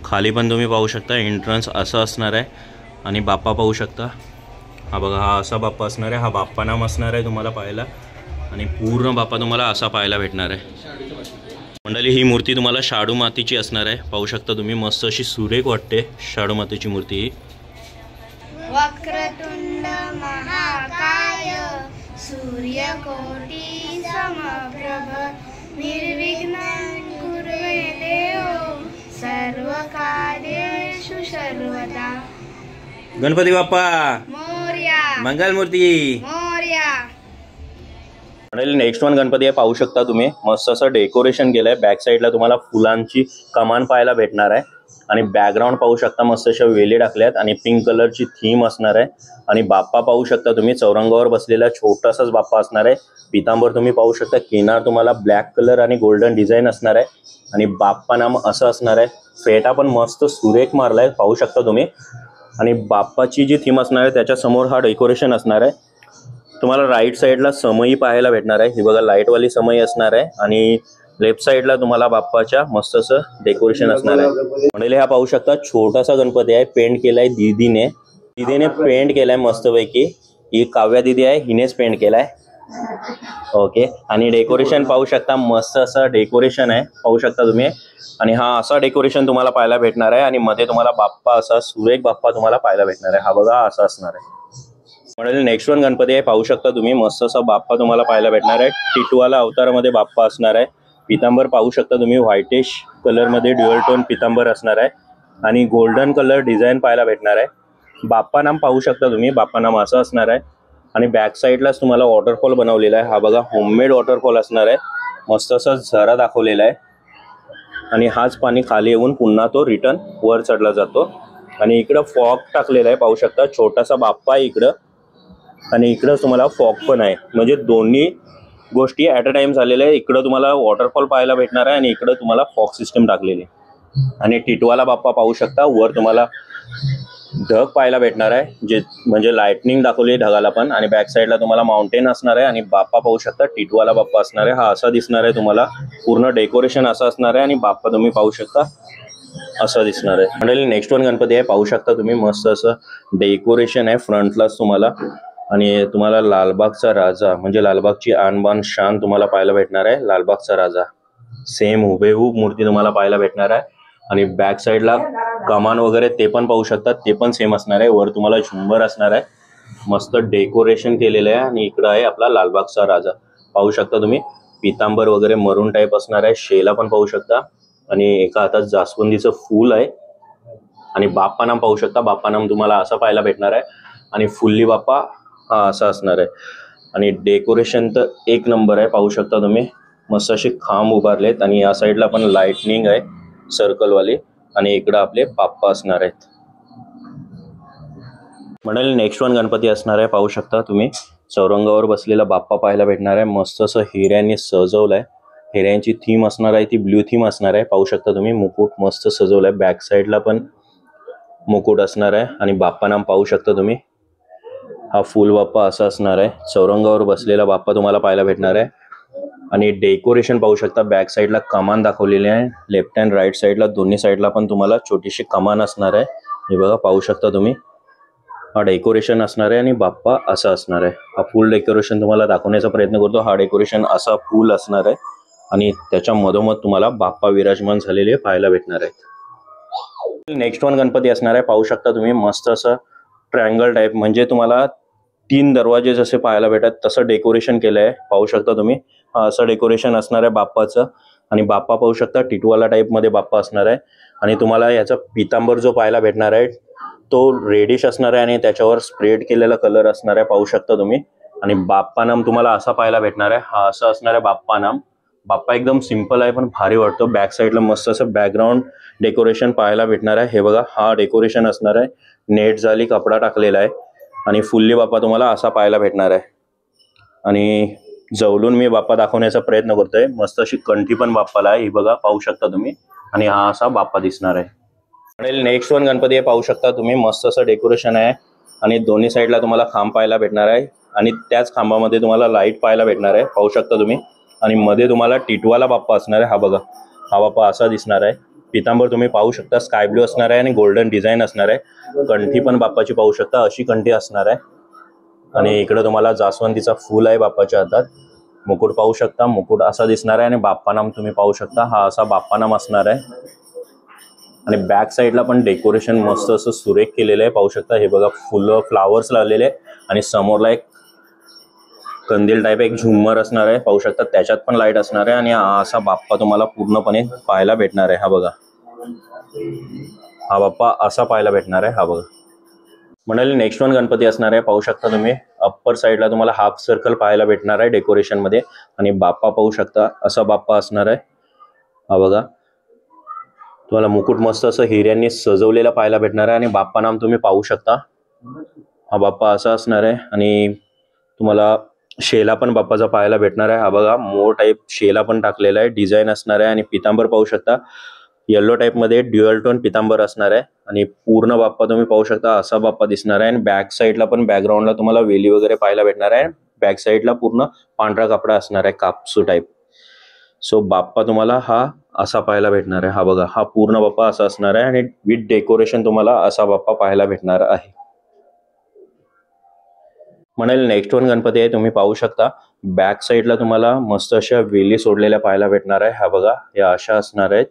खाली पण तुम्ही पाहू शकता एंट्रन्स असं असणार आहे आणि बाप्पा पाहू शकता. हा बघा, हा असा बाप्पा असणार आहे. हा बाप्पा नाम असणार आहे तुम्हाला पाहायला आणि पूर्ण बाप्पा तुम्हाला असा पाहायला भेटणार आहे. मंडळी ही मूर्ती तुम्हाला शाडू मातीची असणार आहे, पाहू शकता तुम्ही. मस्त अशी सुरेख वाटते शाडू मातीची मूर्ती ही. वक्रतुंड महाकाय सूर्यकोटी समप्रभ निर्विघ्नं कुर्वे देव सर्वकार्येषु सर्वदा. गणपती बाप्पा मोरया, मंगल मूर्ती मोरया. नेक्स्ट वन गणपती आहे, पाहू शकता तुम्ही. मस्त असं डेकोरेशन केलंय. बॅक साईडला तुम्हाला फुलांची कमान पाहायला भेटणार आहे आणि बॅकग्राऊंड पाहू शकता, मस्त अशा वेली टाकल्यात आणि पिंक कलरची थीम असणार आहे. आणि बाप्पा पाहू शकता तुम्ही, चौरंगावर बसलेला छोटासाच बाप्पा असणार आहे. पितांबर तुम्ही पाहू शकता, किनार तुम्हाला ब्लॅक कलर आणि गोल्डन डिझाईन असणार आहे आणि बाप्पा नाम असं असणार आहे. फेटा पण मस्त सुरेख मारलाय, पाहू शकता तुम्ही. आणि बाप्पाची जी थीम असणार आहे त्याच्यासमोर हा डेकोरेशन असणार आहे. तुम्हाला राईट साईडला समई पाहायला भेटणार आहे. ही बघा, लाईटवाली समई असणार आहे आणि लेफ्ट साईडला तुम्हाला बाप्पाच्या मस्त असं डेकोरेशन असणार आहे. म्हणजे हा पाहू शकता छोटासा गणपती आहे, पेंट केलाय दीदीने पेंट केलाय मस्तपैकी. ही काव्या दीदी आहे, हिनेच पेंट केलाय. ओके, आणि डेकोरेशन पाहू शकता, मस्त असं डेकोरेशन आहे, पाहू शकता तुम्ही. आणि हा असा डेकोरेशन तुम्हाला पाहायला भेटणार आहे आणि मध्ये तुम्हाला बाप्पा असा सुरेख बाप्पा तुम्हाला पाहायला भेटणार आहे. हा बघा, असा असणार आहे. म्हणजे नेक्स्ट वन गणपती आहे, पाहू शकता तुम्ही. मस्त असा बाप्पा तुम्हाला पाहायला भेटणार आहे. टिटवाला अवतारामध्ये बाप्पा असणार आहे. पितांबर पाहू शकता तुम्ही, व्हाईटिश कलरमध्ये ड्युअल टोन पितांबर असणार आहे आणि गोल्डन कलर डिझाईन पाहायला भेटणार आहे. बाप्पा नाम पाहू शकता तुम्ही, बाप्पा नाम असं असणार आहे. आणि बॅक साईडलाच तुम्हाला वॉटरफॉल बनवलेला आहे. हा बघा होममेड वॉटरफॉल असणार आहे. मस्त असा झरा दाखवलेला आहे आणि हाच पाणी खाली येऊन पुन्हा तो रिटर्न वर चढला जातो. आणि इकडं फॉग टाकलेला आहे, पाहू शकता. छोटासा बाप्पा आहे इकडं आणि इकडं तुम्हाला फॉग पण आहे. म्हणजे दोन्ही गोष्टी ॲट अ टाइम झालेल्या आहे. इकडं तुम्हाला वॉटरफॉल पाहायला भेटणार आहे आणि इकडं तुम्हाला फॉग सिस्टम टाकलेली आहे. आणि टिटवाला बाप्पा पाहू शकता. वर तुम्हाला ढग पाहायला भेटणार आहे, जे म्हणजे लाइटनिंग दाखवली ढगाला पण. आणि बॅक साईडला तुम्हाला माउंटेन असणार आहे आणि बाप्पा पाहू शकता. टिटवाला बाप्पा असणार आहे. हा असा दिसणार आहे तुम्हाला. पूर्ण डेकोरेशन असं असणार आहे आणि बाप्पा तुम्ही पाहू शकता असं दिसणार आहे. म्हणजे नेक्स्ट वन गणपती आहे, पाहू शकता तुम्ही. मस्त असं डेकोरेशन आहे फ्रंटलाच तुम्हाला. आणि तुम्हाला लालबागचा राजा म्हणजे लालबागची आणबाण शान तुम्हाला पाहायला भेटणार आहे. लालबागचा राजा सेम हुबेहूब मूर्ती तुम्हाला पाहायला भेटणार आहे. आणि बॅक साईडला कमान वगैरे ते पण पाहू शकतात, ते पण सेम असणार आहे. वर तुम्हाला झुंबर असणार आहे. मस्त डेकोरेशन केलेलं आहे. आणि इकडं आहे आपला लालबागचा राजा, पाहू शकता तुम्ही. पितांबर वगैरे मरून टाईप असणार आहे. शेला पण पाहू शकता आणि एका हातात जास्वंदीचं फूल आहे. आणि बाप्पा नाम पाहू शकता. बाप्पा नाम तुम्हाला असं पाहायला भेटणार आहे. आणि फुल्ली बाप्पा हा असा असणार आहे. आणि डेकोरेशन तर एक नंबर आहे, पाहू शकता तुम्ही. मस्त असे खांब उभारलेत आणि या साईडला पण लाइटनिंग आहे सर्कलवाली. आणि इकडं आपले बाप्पा असणार आहेत. म्हणाले नेक्स्ट वन गणपती असणार आहे, पाहू शकता तुम्ही. चौरंगावर बसलेला बाप्पा पाहायला भेटणार आहे. मस्त असं हिऱ्यांनी सजवलंय. हिऱ्यांची थीम असणार आहे, ती ब्ल्यू थीम असणार आहे, पाहू शकता तुम्ही. मुकुट मस्त सजवलाय. बॅक साईडला पण मुकुट असणार आहे. आणि बाप्पा नाम पाहू शकता तुम्ही. हा फुल बाप्पा असा असणार आहे. चौरंगावर बसलेला बाप्पा तुम्हाला पाहायला भेटणार आहे. आणि डेकोरेशन पाहू शकता. बॅक साईडला कमान दाखवलेली आहे. लेफ्ट अँड राईट साईडला दोन्ही साईडला पण तुम्हाला छोटीशी कमान असणार आहे. हे बघा, पाहू शकता तुम्ही. हा डेकोरेशन असणार आहे आणि बाप्पा असा असणार आहे. हा फुल डेकोरेशन तुम्हाला दाखवण्याचा प्रयत्न करतो. हा डेकोरेशन असा फुल असणार आहे आणि त्याच्या मधोमध तुम्हाला बाप्पा विराजमान झालेले पाहायला भेटणार आहेत. नेक्स्ट वन गणपती असणार आहे, पाहू शकता तुम्ही. मस्त असं ट्रायंगल टाईप, म्हणजे तुम्हाला 3 दरवाजे जसे पाहायला भेटतात तसं डेकोरेशन केलं आहे, पाहू शकता तुम्ही. असं डेकोरेशन असणार आहे बाप्पाचं. आणि बाप्पा पाहू शकता टिटवाला टाईपमध्ये बाप्पा असणार आहे. आणि तुम्हाला याचा पितांबर जो पाहायला भेटणार आहे तो रेडिश असणार आहे आणि त्याच्यावर स्प्रेड केलेला कलर असणार आहे, पाहू शकता तुम्ही. आणि बाप्पा नाम तुम्हाला असा पाहायला भेटणार आहे. हा असं असणार आहे बाप्पा नाम. बाप्पा एकदम सिंपल आहे पण भारी वाटतो. बॅक साईडला मस्त असं बॅकग्राऊंड डेकोरेशन पाहायला भेटणार आहे. हे बघा, हा डेकोरेशन असणार आहे. नेट जाली कपडा टाकलेला आहे. आणि फुल्ली बाप्पा तुम्हाला असा पाहायला भेटणार आहे. आणि जवळून मी बाप्पा दाखवण्याचा प्रयत्न करतोय. मस्त अशी कंठी पण बाप्पाला आहे, ही बघा, पाहू शकता तुम्ही. आणि हा असा बाप्पा दिसणार आहे. नेक्स्ट वन गणपती आहे, पाहू शकता तुम्ही. मस्त असं डेकोरेशन आहे आणि दोन्ही साईडला तुम्हाला खांब पाहायला भेटणार आहे. आणि त्याच खांबामध्ये तुम्हाला लाईट पाहायला भेटणार आहे, पाहू शकता तुम्ही. आणि मध्ये तुम्हाला टिटवाला बाप्पा असणार आहे. हा बघा, हा बाप्पा असा दिसणार आहे. पितांबर तुम्ही पाहू शकता स्काय ब्ल्यू असणार आहे आणि गोल्डन डिझाईन असणार आहे. कंठी पण बाप्पाची पाहू शकता, अशी कंठी असणार आहे. आणि इकडे तुम्हाला जास्वंदीचा फूल आहे बाप्पाच्या हातात. मुकुट पाहू शकता, मुकुट असा दिसणार आहे. आणि बाप्पा नाम तुम्ही पाहू शकता, हा असा बाप्पा नाम असणार आहे. आणि बॅक साईडला पण डेकोरेशन मस्त असं सुरेख केलेलं आहे, पाहू शकता. हे बघा, फुलं फ्लावर्स लावलेले आणि समोरला एक कंदील टाईप एक झुम्मर असणार आहे, पाहू शकता. त्याच्यात पण लाईट असणार आहे. आणि हा असा बाप्पा तुम्हाला पूर्णपणे पाहायला भेटणार आहे. हा बघा, हा बाप्पा असा पाहायला भेटणार आहे. हा बघा. म्हणाले नेक्स्ट वन गणपती असणार आहे, पाहू शकता तुम्ही. अप्पर साईडला तुम्हाला हाफ सर्कल पाहायला भेटणार आहे डेकोरेशन मध्ये. आणि बाप्पा पाहू शकता, असा बाप्पा असणार आहे. हा बघा, तुम्हाला मुकुट मस्त असं हिऱ्यांनी सजवलेला पाहायला भेटणार आहे. आणि बाप्पा नाम तुम्ही पाहू शकता, हा बाप्पा असा असणार आहे. आणि तुम्हाला शेला पण बाप्पाचा पाहायला भेटणार आहे. हा बघा, मोर टाईप शेला पण टाकलेला आहे, डिझाईन असणार आहे. आणि पितांबर पाहू शकता, येलो टाईप मध्ये ड्युअल टोन पितांबर असणार आहे. आणि पूर्ण बाप्पा तुम्ही पाहू शकता, असा बाप्पा दिसणार आहे. आणि बॅक साईडला पण बॅकग्राऊंडला तुम्हाला वेली वगैरे पाहायला भेटणार आहे. बॅक साईडला पूर्ण पांढरा कपडा असणार आहे, कापसू टाईप. सो बाप्पा तुम्हाला हा असा पाहायला भेटणार आहे. हा बघा, हा पूर्ण बाप्पा असा असणार आहे. आणि विथ डेकोरेशन तुम्हाला असा बाप्पा पाहायला भेटणार आहे. म्हणाले नेक्स्ट वन गणपती आहे, तुम्ही पाहू शकता. बॅक साईडला तुम्हाला मस्त अशा वेली सोडलेल्या पाहायला भेटणार आहे. हा बघा, या अशा असणार आहेत.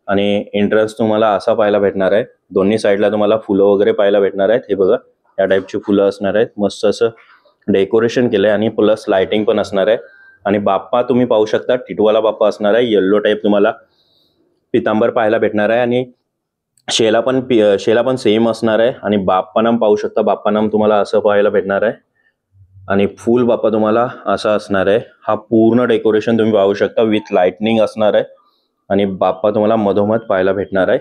आणि एंट्रन्स तुम्हाला असा पाहायला भेटणार आहे. दोन्ही साईडला तुम्हाला फुलं वगैरे पाहायला भेटणार आहेत. हे बघा, या टाईपची फुलं असणार आहेत. मस्त असं डेकोरेशन केलंय आणि प्लस लाइटिंग पण असणार आहे. आणि बाप्पा तुम्ही पाहू शकता, टिटवाला बाप्पा असणार आहे. येल्लो टाईप तुम्हाला पितांबर पाहायला भेटणार आहे. आणि शेला पण सेम असणार आहे. आणि बाप्पा नाम पाहू शकता, बाप्पा नाम तुम्हाला असं पाहायला भेटणार आहे. आणि फुल बाप्पा तुम्हाला असा असणार आहे. हा पूर्ण डेकोरेशन तुम्ही पाहू शकता विथ लाइटनिंग असणार आहे आणि बाप्पा तुम्हाला मधोमध पाहायला भेटणार आहे.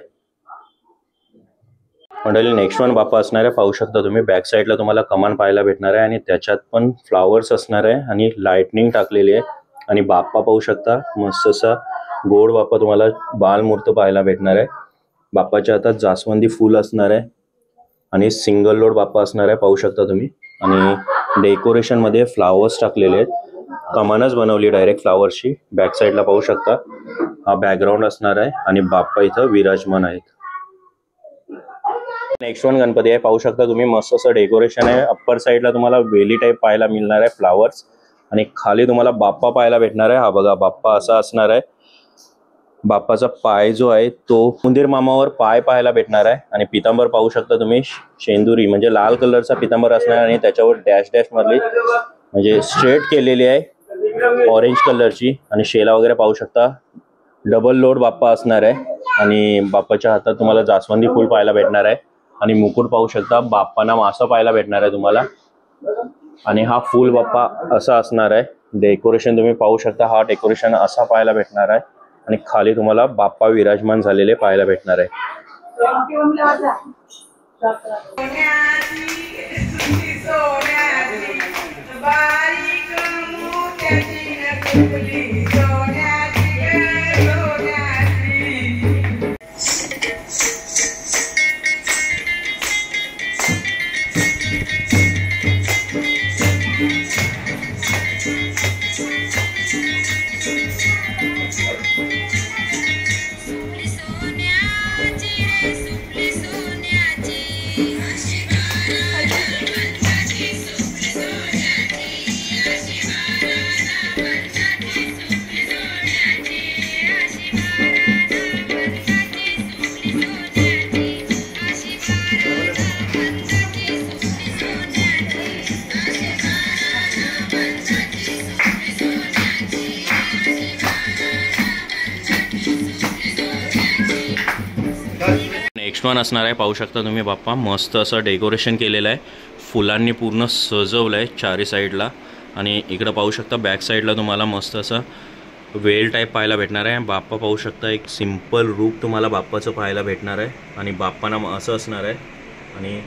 मंडळी नेक्स्ट वन बाप्पा असणार आहे. पाहू शकता तुम्ही बॅक साईडला तुम्हाला कमान पाहायला भेटणार आहे आणि त्याच्यात पण फ्लावर्स असणार आहे आणि लाइटनिंग टाकलेली आहे. आणि बाप्पा पाहू शकता मस्त असा गोड बाप्पा तुम्हाला बालमूर्त पाहायला भेटणार आहे. बाप्पाच्या हातात जास्वंदी फूल असणार आहे आणि सिंगल लोड बाप्पा असणार आहे पाहू शकता तुम्ही. आणि डेकोरेशन मध्ये फ्लावर्स टाकलेले आहेत. कमानच बनवली डायरेक्ट फ्लावर्सची. बॅक साईडला पाहू शकता हा बॅकग्राऊंड असणार आहे आणि बाप्पा इथं विराजमान आहेत. नेक्स्ट वन गणपती आहे. पाहू शकता तुम्ही मस्त असं डेकोरेशन आहे. अप्पर साईडला तुम्हाला वेली टाईप पाहायला मिळणार आहे फ्लावर्स आणि खाली तुम्हाला बाप्पा पाहायला भेटणार आहे. हा बघा बाप्पा असा असणार आहे. बाप्पाचा पाय जो आहे तो उंदीर मामावर पाय पाहायला भेटणार आहे आणि पितांबर पाहू शकता तुम्ही शेंदुरी म्हणजे लाल कलरचा पितांबर असणार आणि त्याच्यावर डॅश डॅश मधली म्हणजे स्ट्रेट केलेली आहे ऑरेंज कलरची. आणि शेला वगैरे पाहू शकता. डबल लोड बाप्पा असणार आहे आणि बाप्पाच्या हातात तुम्हाला जास्वंदी फूल पाहायला भेटणार आहे आणि मुकुट पाहू शकता. बाप्पांना मासा पाहायला भेटणार आहे तुम्हाला आणि हा फुल बाप्पा असा असणार आहे. डेकोरेशन तुम्ही पाहू शकता. हा डेकोरेशन असा पाहायला भेटणार आहे आणि खाली तुम्हाला बाप्पा विराजमान झालेले पाहायला भेटणार आहे. नेक्स्ट वन असणार आहे. पाहू शकता तुम्ही बाप्पा मस्त असं डेकोरेशन केलेलं आहे. फुलांनी पूर्ण सजवलं आहे चारी साईडला आणि इकडं पाहू शकता बॅक साईडला तुम्हाला मस्त असं वेल टाईप पाहायला भेटणार आहे. बाप्पा पाहू शकता एक सिंपल रूप तुम्हाला बाप्पाचं पाहायला भेटणार आहे आणि बाप्पांना असं असणार आहे. आणि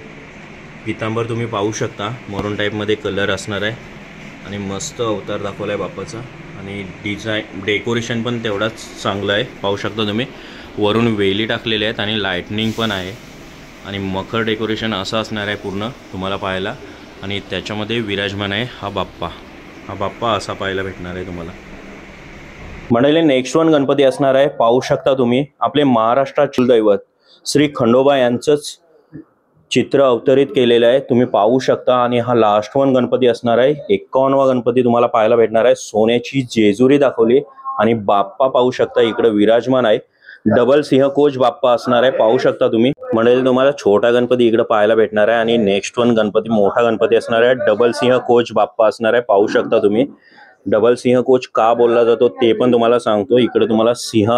पितांबर तुम्ही पाहू शकता मरून टाईपमध्ये कलर असणार आहे आणि मस्त अवतार दाखवला आहे बाप्पाचा. आणि डेकोरेशन पण तेवढाच चांगलं आहे. पाहू शकता तुम्ही वरून वेली टाकलेले आहेत आणि लाइटनिंग पण आहे आणि मखर डेकोरेशन असं असणार आहे पूर्ण तुम्हाला पाहायला आणि त्याच्यामध्ये विराजमान आहे हा बाप्पा. हा बाप्पा असा पाहायला भेटणार आहे तुम्हाला. मंडळी नेक्स्ट वन गणपती असणार आहे. पाहू शकता तुम्ही आपले महाराष्ट्राचे दैवत श्री खंडोबा यांचंच चित्र अवतरित केलेलं आहे तुम्ही पाहू शकता. आणि हा लास्ट वन गणपती असणार आहे. 51वा गणपती तुम्हाला पाहायला भेटणार आहे. सोन्याची जेजुरी दाखवली आणि बाप्पा पाहू शकता इकडे विराजमान आहे. डबल सिंह कोच बाप्पा असणार आहे पाहू शकता तुम्ही. म्हणजे तुम्हाला छोटा गणपती इकडे पाहायला भेटणार आहे आणि नेक्स्ट वन गणपती मोठा गणपती असणार आहे. डबल सिंह कोच बाप्पा असणार आहे पाहू शकता तुम्ही. डबल सिंह कोच का बोलला जातो ते पण तुम्हाला सांगतो. इकडे तुम्हाला सिंह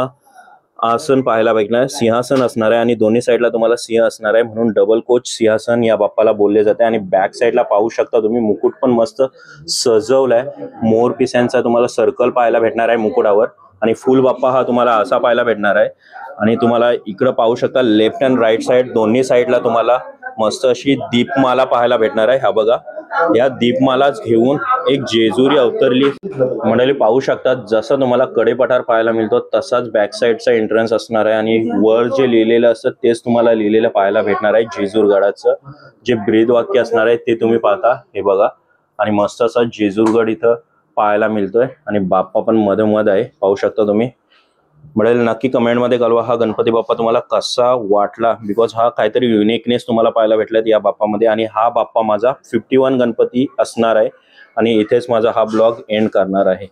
आसन पाहायला भेटणार. सिंहासन असणार आहे आणि दोन्ही साईडला तुम्हाला सिंह असणार आहे म्हणून डबल कोच सिंहासन या बाप्पाला बोलले जाते. आणि बॅक साईडला पाहू शकता तुम्ही मुकुट पण मस्त सजवलाय. मोर पिसांचा तुम्हाला सर्कल पाहायला भेटणार आहे मुकुटावर आणि फुल बाप्पा हा तुम्हाला असा पाहायला भेटणार आहे. आणि तुम्हाला इकडे पाहू शकता लेफ्ट अँड राईट साईड दोन्ही साईडला तुम्हाला मस्त अशी दीपमाला पाहायला भेटणार आहे. हा बघा या दीपमालाच घेऊन एक जेजुरी अवतरली मंडळी पाहू शकता. जसं तुम्हाला कडेपठार पाहायला मिळतो तसाच बॅक साईडचा एंट्रन्स असणार आहे आणि वर जे लिहिलेलं असतं तेच तुम्हाला लिहिलेलं पाहायला भेटणार आहे. जेजूरगडाचं जे ब्रीद वाक्य असणार आहे ते तुम्ही पाहता हे बघा. आणि मस्त असा जेजूरगड इथं पाहायला मिळतोय आणि बाप्पा पण मधोमध आहे पाहू शकता तुम्ही. मिळेल नक्की कमेंटमध्ये कळवा हा गणपती बाप्पा तुम्हाला कसा वाटला. बिकॉज हा काहीतरी युनिकनेस तुम्हाला पाहायला भेटलाय या बाप्पामध्ये. आणि हा बाप्पा माझा 51 गणपती असणार आहे आणि इथेच माझा हा ब्लॉग एंड करणार आहे.